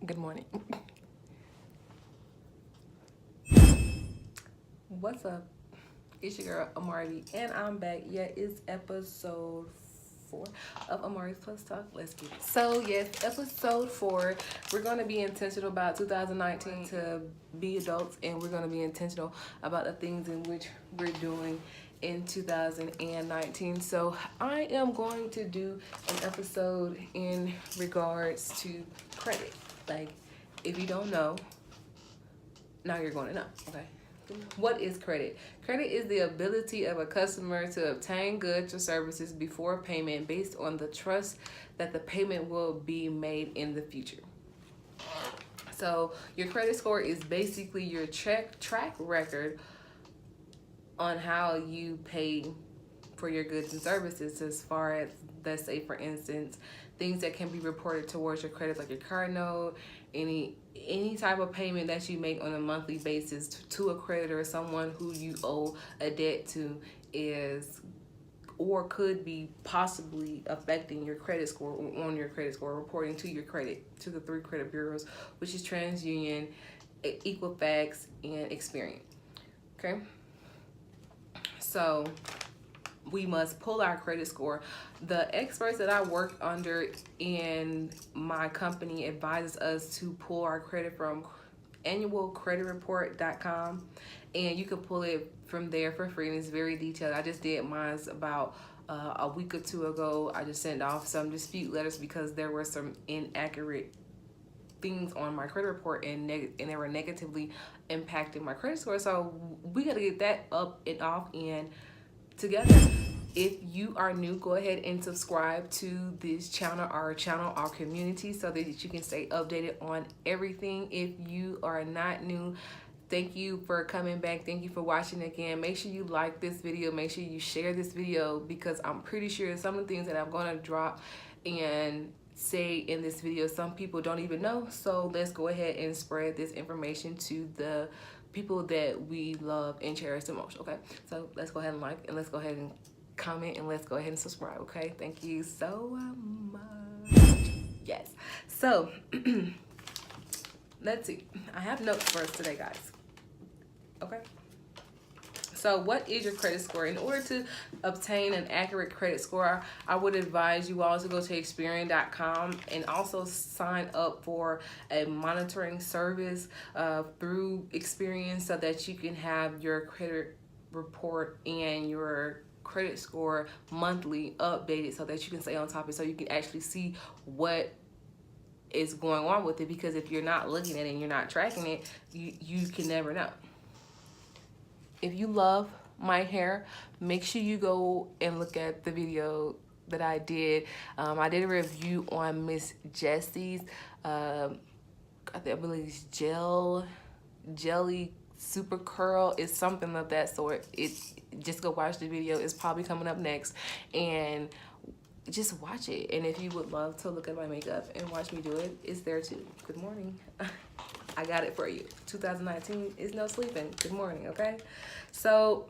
Good morning. What's up? It's your girl Amari, and I'm back. Yeah, it's episode 4 of Amari's Plus Talk. Let's get it. So yes, episode 4. We're gonna be intentional about 2019 to be adults, and we're gonna be intentional about the things in which we're doing in 2019. So I am going to do an episode in regards to credit. Like, if you don't know, now you're going to know. Okay. What is credit? Credit is the ability of a customer to obtain goods or services before payment based on the trust that the payment will be made in the future. So your credit score is basically your track record on how you pay for your goods and services, as far as, let's say, for instance, things that can be reported towards your credit, like your car note, any type of payment that you make on a monthly basis to a creditor or someone who you owe a debt to is or could be possibly affecting your credit score, or on your credit score, reporting to your credit, to the 3 credit bureaus, which is TransUnion, Equifax, and Experian. Okay? So we must pull our credit score. The experts that I work under in my company advises us to pull our credit from annualcreditreport.com, and you can pull it from there for free, and it's very detailed. I just did mine about a week or 2 ago. I just sent off some dispute letters because there were some inaccurate things on my credit report, and they were negatively impacting my credit score. So we got to get that up and off and together. If you are new, go ahead and subscribe to this channel, our community, so that you can stay updated on everything. If you are not new, thank you for coming back. Thank you for watching again. Make sure you like this video. Make sure you share this video, because I'm pretty sure some of the things that I'm going to drop and say in this video, some people don't even know. So let's go ahead and spread this information to the people that we love and cherish the most. Okay, so let's go ahead and like, and let's go ahead and comment, and let's go ahead and subscribe. Okay, thank you so much. Yes, so let's see, I have notes for us today, guys. Okay, so what is your credit score? In order to obtain an accurate credit score, I would advise you all to go to Experian.com and also sign up for a monitoring service through Experian, so that you can have your credit report and your credit score monthly updated, so that you can stay on top of it, so you can actually see what is going on with it. Because if you're not looking at it and you're not tracking it, you can never know. If you love my hair, make sure you go and look at the video that I did. I did a review on Miss Jessie's I believe it's jelly super curl. It's something of that sort. Just go watch the video. It's probably coming up next, and just watch it. And if you would love to look at my makeup and watch me do it, it's there too. Good morning. I got it for you. 2019 is no sleeping. Good morning. Okay, so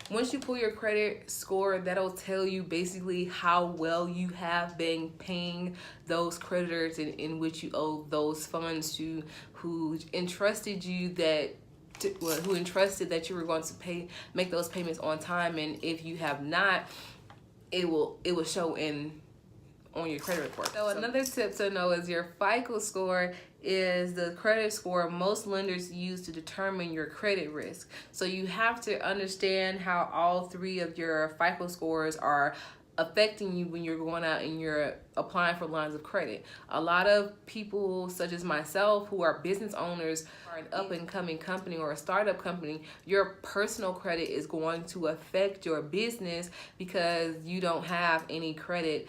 once you pull your credit score, that'll tell you basically how well you have been paying those creditors in which you owe those funds to, who entrusted you who entrusted that you were going to make those payments on time. And if you have not, it will show on your credit report. So another tip to know is your FICO score is the credit score most lenders use to determine your credit risk. So you have to understand how all 3 of your FICO scores are affecting you when you're going out and you're applying for lines of credit. A lot of people, such as myself, who are business owners, are an up-and-coming company or a startup company, your personal credit is going to affect your business, because you don't have any credit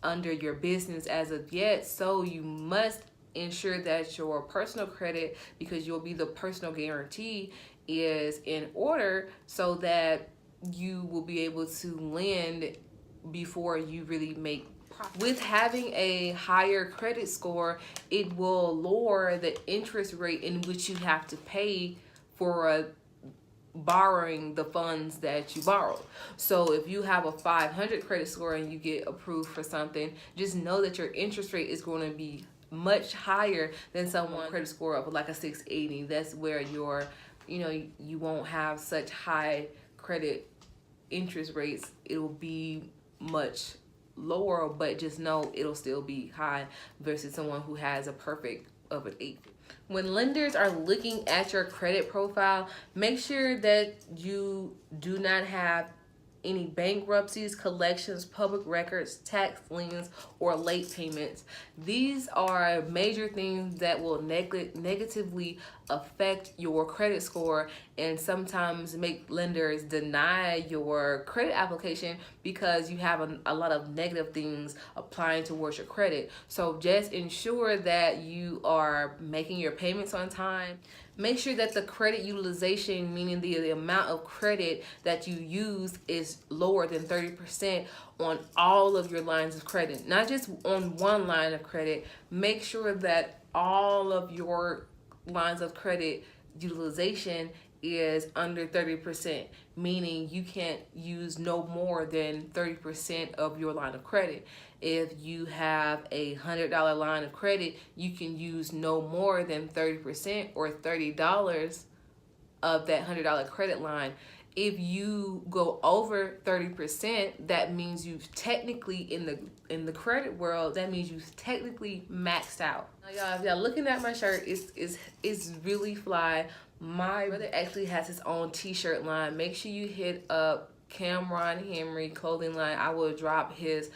under your business as of yet. So you must ensure that your personal credit, because you'll be the personal guarantee, is in order, so that you will be able to lend before you really make profit. With having a higher credit score, it will lower the interest rate in which you have to pay for borrowing the funds that you borrowed. So if you have a 500 credit score and you get approved for something, just know that your interest rate is going to be much higher than someone credit score of like a 680. That's where your, you won't have such high credit interest rates. It'll be much lower, but just know it'll still be high versus someone who has a perfect of an 8. When lenders are looking at your credit profile, make sure that you do not have any bankruptcies, collections, public records, tax liens, or late payments. These are major things that will negatively affect your credit score and sometimes make lenders deny your credit application because you have a lot of negative things applying towards your credit. So just ensure that you are making your payments on time. Make sure that the credit utilization, meaning the amount of credit that you use, is lower than 30% on all of your lines of credit, not just on one line of credit. Make sure that all of your lines of credit utilization is under 30%, meaning you can't use no more than 30% of your line of credit. If you have a $100 line of credit, you can use no more than 30% or $30 of that $100 credit line. If you go over 30%, that means you've technically, in the credit world, that means you've technically maxed out. Now, y'all, if y'all looking at my shirt, it's really fly. My brother actually has his own t-shirt line. Make sure you hit up Cameron Henry clothing line. I will drop his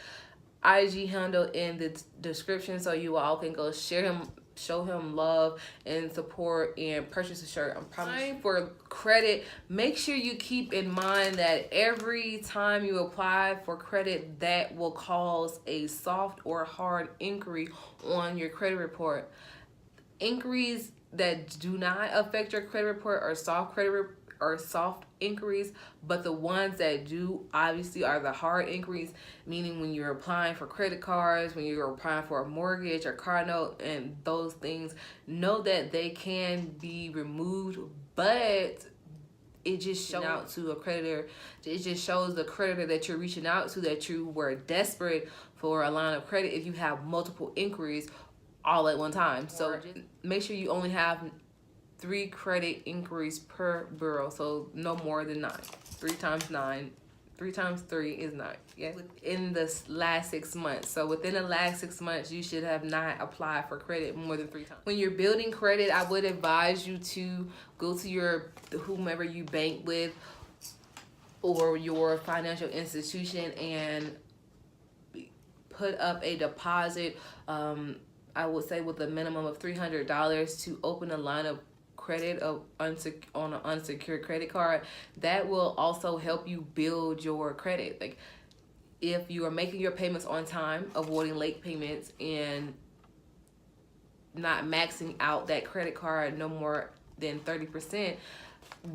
IG handle in the description so you all can go share him, show him love and support, and purchase a shirt. I'm promising. For credit, make sure you keep in mind that every time you apply for credit, that will cause a soft or hard inquiry on your credit report. Inquiries that do not affect your credit report are soft inquiries, but the ones that do obviously are the hard inquiries, meaning when you're applying for credit cards, when you're applying for a mortgage or car note and those things. Know that they can be removed, but it just shows out to a creditor. It just shows the creditor that you're reaching out to, that you were desperate for a line of credit if you have multiple inquiries all at one time. So just make sure you only have 3 credit inquiries per bureau, so no more than 9. 3 times 9, 3 times 3 is 9. Yeah, within the last 6 months. So within the last 6 months, you should have not applied for credit more than 3 times. When you're building credit, I would advise you to go to your whomever you bank with or your financial institution and put up a deposit. I would say with a minimum of $300 to open a line of credit on an unsecured credit card. That will also help you build your credit. Like, if you are making your payments on time, avoiding late payments, and not maxing out that credit card no more than 30%,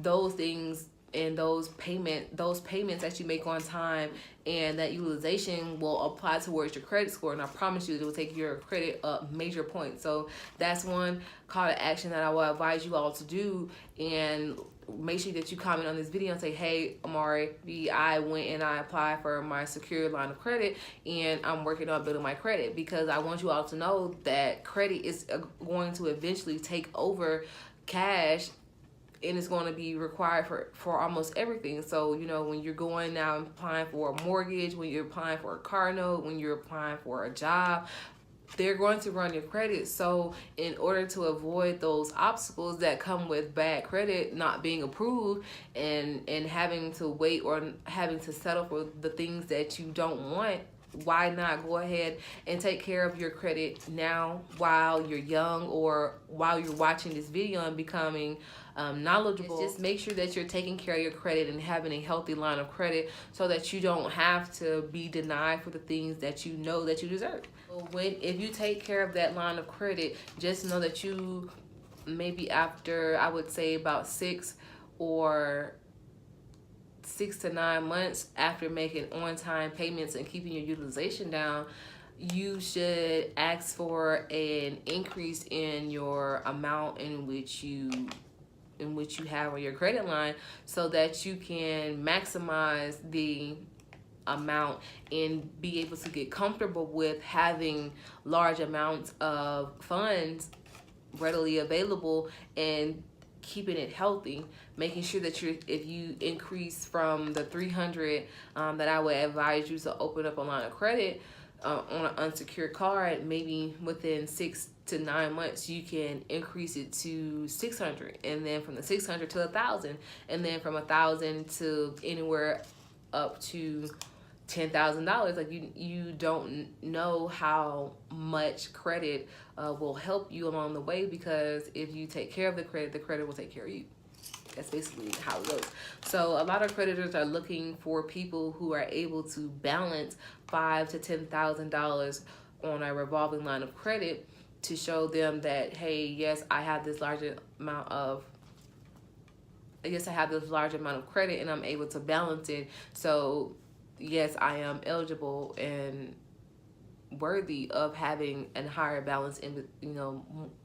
those things and those payments that you make on time and that utilization will apply towards your credit score, and I promise you it will take your credit up major points. So that's one call to action that I will advise you all to do. And make sure that you comment on this video and say, hey, Amari, I went and I applied for my secured line of credit and I'm working on building my credit, because I want you all to know that credit is going to eventually take over cash, and it's going to be required for almost everything. So, when you're going now and applying for a mortgage, when you're applying for a car note, when you're applying for a job, they're going to run your credit. So in order to avoid those obstacles that come with bad credit not being approved and having to wait or having to settle for the things that you don't want, why not go ahead and take care of your credit now while you're young, or while you're watching this video and becoming knowledgeable. Just make sure that you're taking care of your credit and having a healthy line of credit so that you don't have to be denied for the things that you know that you deserve. If you take care of that line of credit, just know that you, maybe after, I would say about 6 to 9 months after making on-time payments and keeping your utilization down, you should ask for an increase in your amount in which you have on your credit line, so that you can maximize the amount and be able to get comfortable with having large amounts of funds readily available and keeping it healthy, making sure that if you increase from the 300 that I would advise you to open up a line of credit on an unsecured card, maybe within 6 to 9 months you can increase it to 600, and then from the 600 to 1,000, and then from 1,000 to anywhere up to $10,000. Like you don't know how much credit will help you along the way, because if you take care of the credit will take care of you. That's basically how it goes. So a lot of creditors are looking for people who are able to balance $5,000 to $10,000 on a revolving line of credit to show them that, hey, yes, I have this large amount of credit and I'm able to balance it. So yes, I am eligible and worthy of having a higher balance in,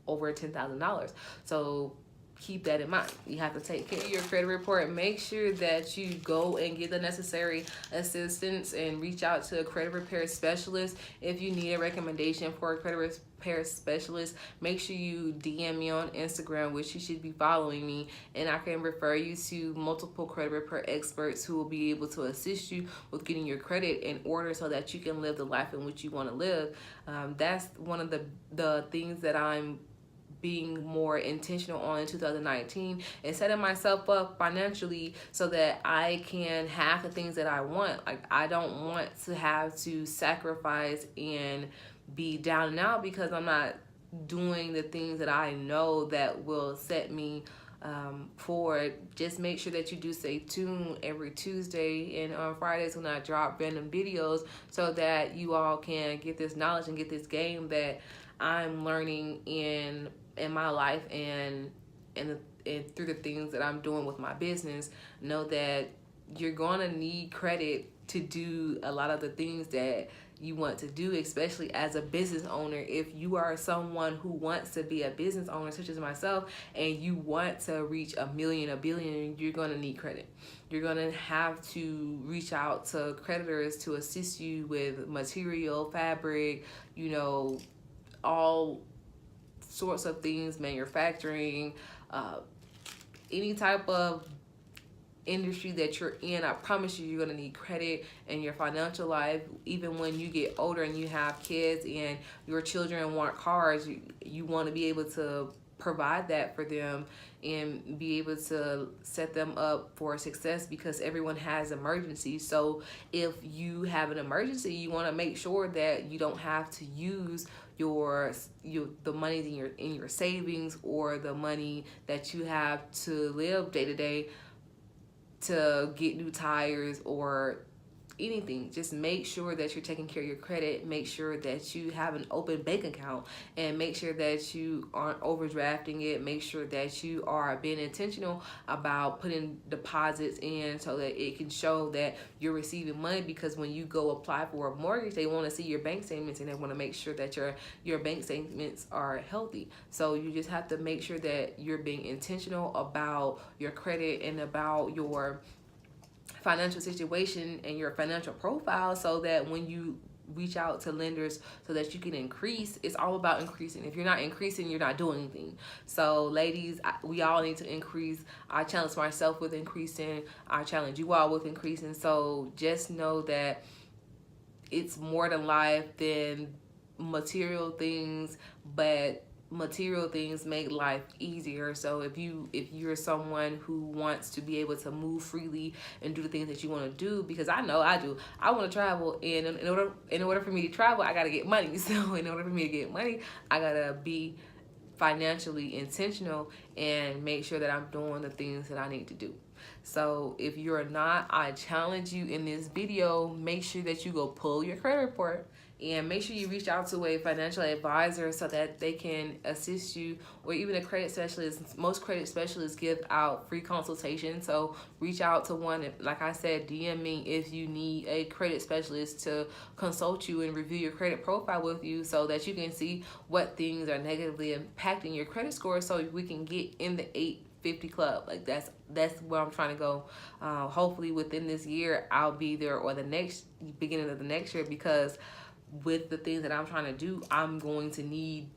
over $10,000. So keep that in mind. You have to take care of your credit report. Make sure that you go and get the necessary assistance and reach out to a credit repair specialist. If you need a recommendation for a credit repair specialist, make sure you DM me on Instagram, which you should be following me, and I can refer you to multiple credit repair experts who will be able to assist you with getting your credit in order so that you can live the life in which you want to live. That's one of the things that I'm being more intentional on in 2019, and setting myself up financially so that I can have the things that I want. Like, I don't want to have to sacrifice and be down and out because I'm not doing the things that I know that will set me forward. Just make sure that you do stay tuned every Tuesday and on Fridays when I drop random videos, so that you all can get this knowledge and get this game that I'm learning in my life and through the things that I'm doing with my business. Know that you're gonna need credit to do a lot of the things that you want to do, especially as a business owner. If you are someone who wants to be a business owner, such as myself, and you want to reach $1 million, $1 billion, you're gonna need credit. You're gonna have to reach out to creditors to assist you with material, fabric, all sorts of things, manufacturing, any type of industry that you're in. I promise you, you're going to need credit in your financial life. Even when you get older and you have kids and your children want cars, you want to be able to provide that for them and be able to set them up for success, because everyone has emergencies. So if you have an emergency, you want to make sure that you don't have to use the money in your savings or the money that you have to live day to day to get new tires or anything. Just make sure that you're taking care of your credit. Make sure that you have an open bank account, and make sure that you aren't overdrafting it. Make sure that you are being intentional about putting deposits in so that it can show that you're receiving money, because when you go apply for a mortgage, they want to see your bank statements and they want to make sure that your bank statements are healthy. So you just have to make sure that you're being intentional about your credit and about your financial situation and your financial profile, so that when you reach out to lenders so that you can increase, it's all about increasing. If you're not increasing, you're not doing anything. So ladies, we all need to increase. I challenge myself with increasing. I challenge you all with increasing. So just know that it's more to life than material things, but material things make life easier. So if you're someone who wants to be able to move freely and do the things that you want to do, because I know I do, I want to travel, and in order for me to travel, I got to get money. So in order for me to get money, I got to be financially intentional and make sure that I'm doing the things that I need to do. So if you're not, I challenge you in this video, make sure that you go pull your credit report, and make sure you reach out to a financial advisor so that they can assist you, or even a credit specialist. Most credit specialists give out free consultation, so reach out to one. Like I said, DM me if you need a credit specialist to consult you and review your credit profile with you, so that you can see what things are negatively impacting your credit score, so we can get in the 50 club. Like that's where I'm trying to go. Hopefully within this year I'll be there, or the next beginning of the next year, because with the things that I'm trying to do, I'm going to need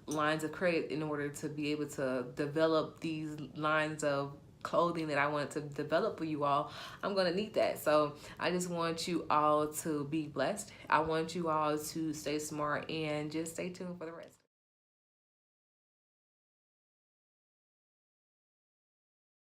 lines of credit in order to be able to develop these lines of clothing that I wanted to develop for you all. I'm gonna need that. So I just want you all to be blessed. I want you all to stay smart and just stay tuned for the rest.